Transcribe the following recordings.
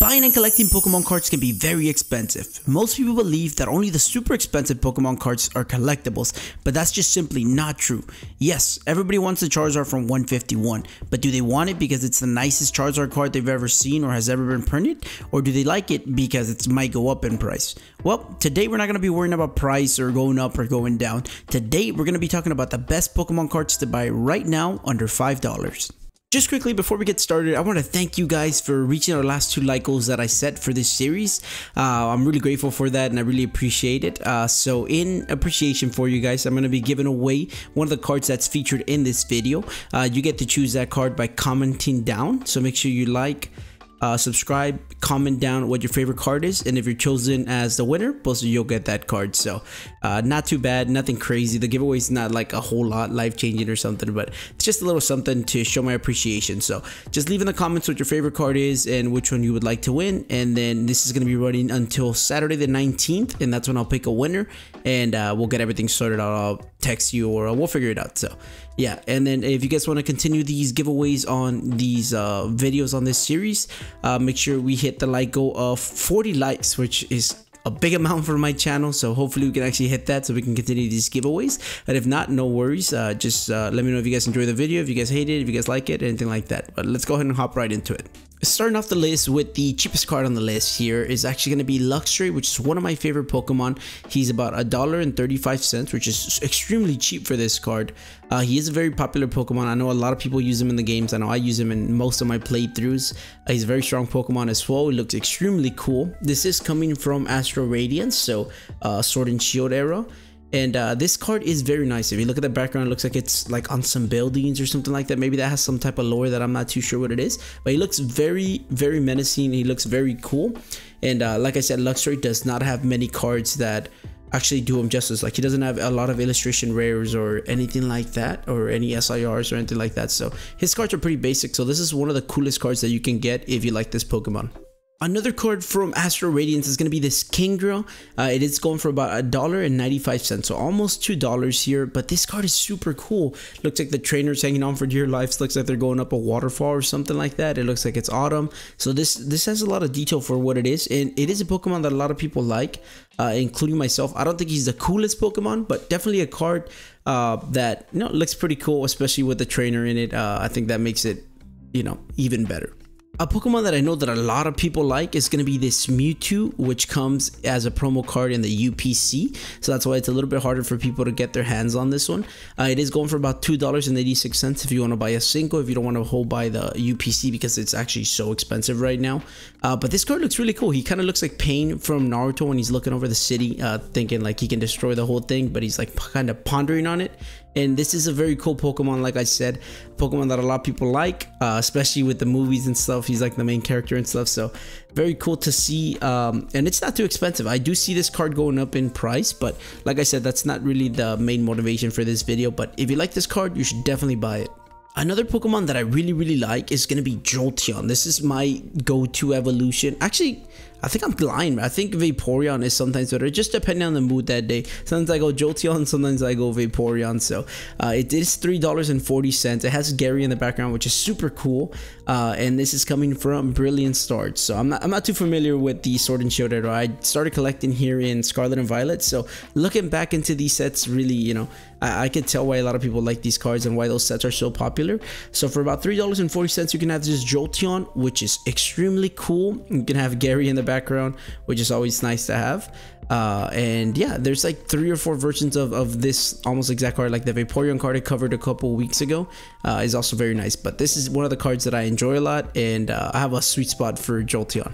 Buying and collecting Pokemon cards can be very expensive. Most people believe that only the super expensive Pokemon cards are collectibles, but that's just simply not true. Yes, everybody wants the Charizard from 151, but do they want it because it's the nicest Charizard card they've ever seen or has ever been printed? Or do they like it because it might go up in price? Well, today we're not going to be worrying about price or going up or going down. Today we're going to be talking about the best Pokemon cards to buy right now under $5. Just quickly before we get started, I want to thank you guys for reaching our last 2 like goals that I set for this series. I'm really grateful for that and I really appreciate it. So in appreciation for you guys, I'm going to be giving away one of the cards that's featured in this video. You get to choose that card by commenting down. So make sure you like, subscribe, comment down what your favorite card is, and if you're chosen as the winner, both of you'll get that card. So not too bad, nothing crazy. The giveaway is not like a whole lot life-changing or something, but it's just a little something to show my appreciation. So just leave in the comments what your favorite card is and which one you would like to win, and then this is going to be running until Saturday the 19th, and that's when I'll pick a winner, and we'll get everything sorted out. I'll text you or we'll figure it out. So yeah, and then if you guys want to continue these giveaways on these videos on this series, make sure we hit the like goal of 40 likes, which is a big amount for my channel. So hopefully we can actually hit that so we can continue these giveaways. And if not, no worries. Just let me know if you guys enjoy the video, if you guys hate it, if you guys like it, anything like that. But let's go ahead and hop right into it. Starting off the list with the cheapest card on the list here is actually going to be Luxray, which is one of my favorite Pokemon. He's about $1.35, which is extremely cheap for this card. He is a very popular Pokemon. I know a lot of people use him in the games. I know I use him in most of my playthroughs. He's a very strong Pokemon as well. He looks extremely cool. This is coming from Astral Radiance, so Sword and Shield era. And this card is very nice. If you look at the background, it looks like it's like on some buildings or something like that. Maybe that has some type of lore that I'm not too sure what it is. But he looks very, very menacing. He looks very cool. And like I said, Luxray does not have many cards that actually do him justice. Like, he doesn't have a lot of illustration rares or anything like that, or any SIRs or anything like that. So his cards are pretty basic. So this is one of the coolest cards that you can get if you like this Pokemon. Another card from Astral Radiance is going to be this Kingdra. It is going for about $1.95, so almost $2 here. But this card is super cool. Looks like the trainer's hanging on for dear life. Looks like they're going up a waterfall or something like that. It looks like it's autumn. So this has a lot of detail for what it is, and it is a Pokemon that a lot of people like, including myself. I don't think he's the coolest Pokemon, but definitely a card that, you know, looks pretty cool, especially with the trainer in it. I think that makes it, you know, even better. A Pokemon that I know that a lot of people like is going to be this Mewtwo, which comes as a promo card in the UPC. So that's why it's a little bit harder for people to get their hands on this one. It is going for about $2.86 if you want to buy a single, if you don't want to whole buy the UPC because it's actually so expensive right now. But this card looks really cool. He kind of looks like Pain from Naruto when he's looking over the city, thinking like he can destroy the whole thing, but he's like kind of pondering on it. And this is a very cool Pokemon, like I said, Pokemon that a lot of people like, especially with the movies and stuff. He's like the main character and stuff, so very cool to see. And it's not too expensive. I do see this card going up in price, but like I said, that's not really the main motivation for this video. But if you like this card, you should definitely buy it. Another Pokemon that I really like is going to be Jolteon. This is my go-to evolution. Actually, I think I'm lying. I think Vaporeon is sometimes better, just depending on the mood that day. Sometimes I go Jolteon, sometimes I go Vaporeon. So it is $3.40. It has Gary in the background, which is super cool. And this is coming from Brilliant Stars. So I'm not too familiar with the Sword and Shield era. I started collecting here in Scarlet and Violet. So looking back into these sets, really, you know, I could tell why a lot of people like these cards and why those sets are so popular. So for about $3.40, you can have this Jolteon, which is extremely cool. You can have Gary in the background, which is always nice to have. And yeah, there's like 3 or 4 versions of this almost exact card. Like the Vaporeon card I covered a couple weeks ago is also very nice. But this is one of the cards that I enjoy a lot, and I have a sweet spot for Jolteon.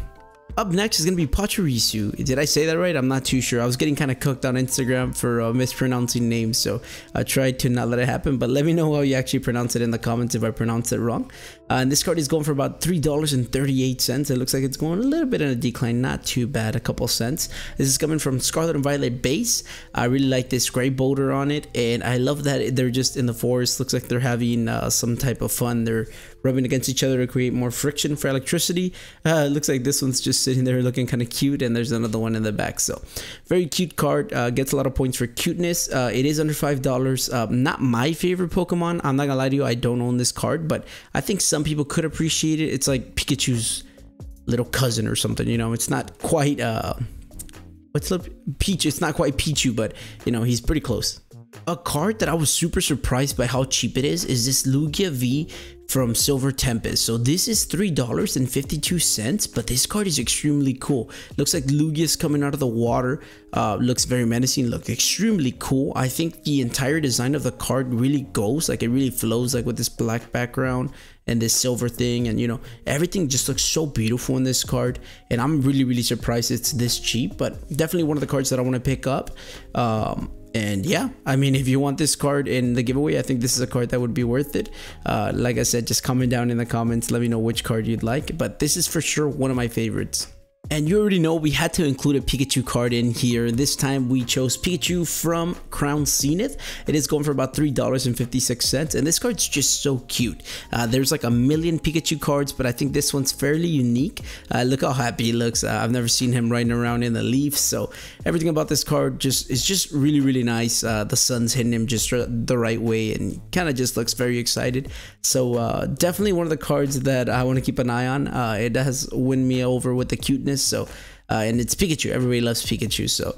Up next is going to be Pachirisu. Did I say that right? I'm not too sure. I was getting kind of cooked on Instagram for mispronouncing names, so I tried to not let it happen. But let me know how you actually pronounce it in the comments if I pronounce it wrong. And this card is going for about $3.38. It looks like it's going a little bit in a decline. Not too bad, a couple cents. This is coming from Scarlet and Violet base. I really like this gray boulder on it, and I love that they're just in the forest. Looks like they're having some type of fun. They're rubbing against each other to create more friction for electricity. It looks like this one's just sitting there looking kind of cute, and there's another one in the back. So very cute card. Gets a lot of points for cuteness. It is under $5. Not my favorite Pokemon. I'm not gonna lie to you, I don't own this card, but I think some people could appreciate it. It's like Pikachu's little cousin or something. You know, it's not quite what's the Peach? It's not quite Pichu, but you know, he's pretty close. A card that I was super surprised by how cheap it is this Lugia V from Silver Tempest. So this is $3.52, but this card is extremely cool. Looks like Lugia's coming out of the water. Looks very menacing, looks extremely cool. I think the entire design of the card really goes, like it really flows, like with this black background and this silver thing, and you know, everything just looks so beautiful in this card, and I'm really surprised it's this cheap, but definitely one of the cards that I want to pick up. And yeah, I mean, if you want this card in the giveaway, I think this is a card that would be worth it. Like I said, just comment down in the comments, let me know which card you'd like, but this is for sure one of my favorites. And you already know we had to include a Pikachu card in here. This time we chose Pikachu from Crown Zenith. It is going for about $3.56, and this card's just so cute. There's like a million Pikachu cards, but I think this one's fairly unique. Look how happy he looks. I've never seen him riding around in the leaf, so everything about this card is just really nice. The sun's hitting him just the right way, and kind of just looks very excited. So definitely one of the cards that I want to keep an eye on. It does win me over with the cuteness. So and it's Pikachu. Everybody loves Pikachu, so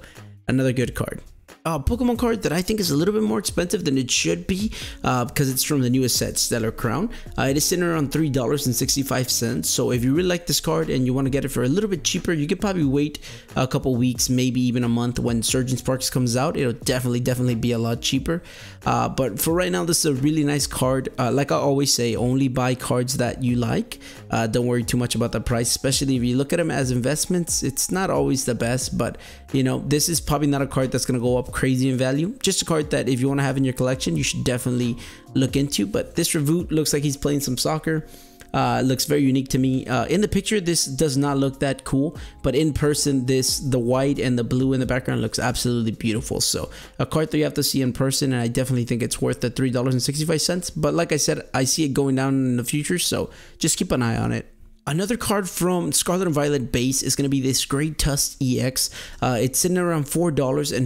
another good card. Pokemon card that I think is a little bit more expensive than it should be, because it's from the newest set, Stellar Crown. It is sitting around $3.65. So if you really like this card and you want to get it for a little bit cheaper, you could probably wait a couple weeks, maybe even a month when Surgeon Sparks comes out. It'll definitely be a lot cheaper. But for right now, this is a really nice card. Like I always say, only buy cards that you like. Don't worry too much about the price, especially if you look at them as investments. It's not always the best, but you know, this is probably not a card that's gonna go up crazy in value. Just a card that if you want to have in your collection, you should definitely look into. But this Raboot looks like he's playing some soccer. Looks very unique to me. In the picture, this does not look that cool, but in person, the white and the blue in the background looks absolutely beautiful. So a card that you have to see in person, and I definitely think it's worth the $3.65. But like I said, I see it going down in the future, so just keep an eye on it. Another card from Scarlet and Violet base is going to be this Great Tusk EX. It's sitting around $4.40 in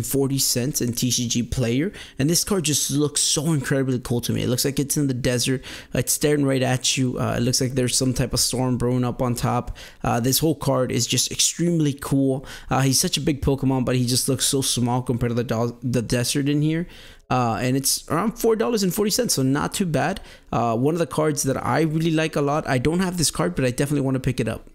TCG Player, and this card just looks so incredibly cool to me. It looks like it's in the desert. It's staring right at you. It looks like there's some type of storm brewing up on top. This whole card is just extremely cool. He's such a big Pokemon, but he just looks so small compared to the desert in here. And it's around $4.40, so not too bad. One of the cards that I really like a lot. I don't have this card, but I definitely want to pick it up.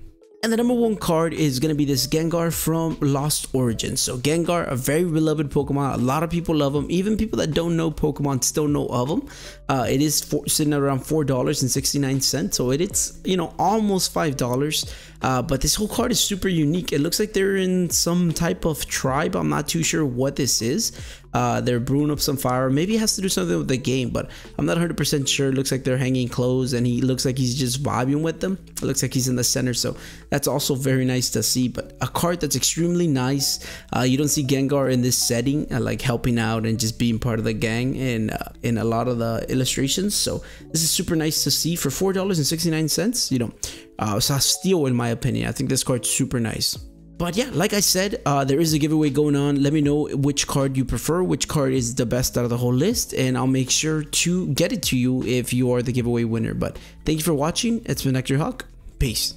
And the number one card is going to be this Gengar from Lost Origins. So Gengar, a very beloved Pokemon. A lot of people love him. Even people that don't know Pokemon still know of him. It is sitting around $4.69. So it's, you know, almost $5. But this whole card is super unique. It looks like they're in some type of tribe. I'm not too sure what this is. They're brewing up some fire. Maybe it has to do something with the game, but I'm not 100% sure. It looks like they're hanging clothes, and he looks like he's just vibing with them. It looks like he's in the center, so that's also very nice to see. But a card that's extremely nice. You don't see Gengar in this setting, like helping out and just being part of the gang in a lot of the illustrations. So this is super nice to see for $4.69. You know, it's a steal in my opinion. I think this card's super nice. But yeah, like I said, there is a giveaway going on. Let me know which card you prefer, which card is the best out of the whole list, and I'll make sure to get it to you if you are the giveaway winner. But thank you for watching. It's been Hawk. Peace.